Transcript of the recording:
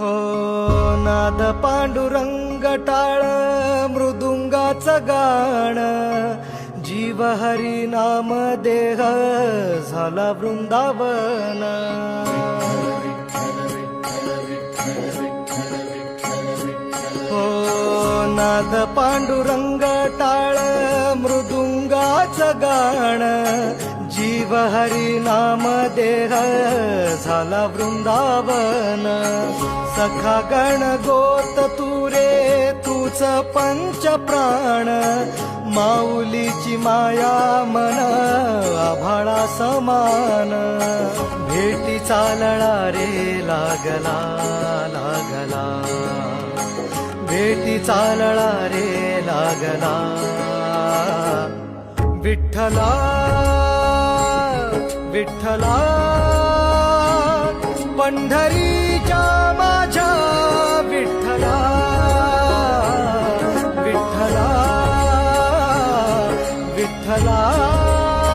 हो नाद पांडुरंग टाळ मृदुंगाचं गाण जीव हरी नाम देह झाला वृंदावन हो नाद पांडुरंग टाळ मृदुंगाचं गाण जीव हरी नाम देह झाला वृंदावन सखा गण गोत तुरे तूच पंच प्राण माऊलीची माया मन आभाळा समान भेटी चालला रे लागला लागला भेटी चालला रे लागला विठ्ठला विठ्ठला पंढरीच्या माझ्या विठ्ठला विठ्ठला विठ्ठला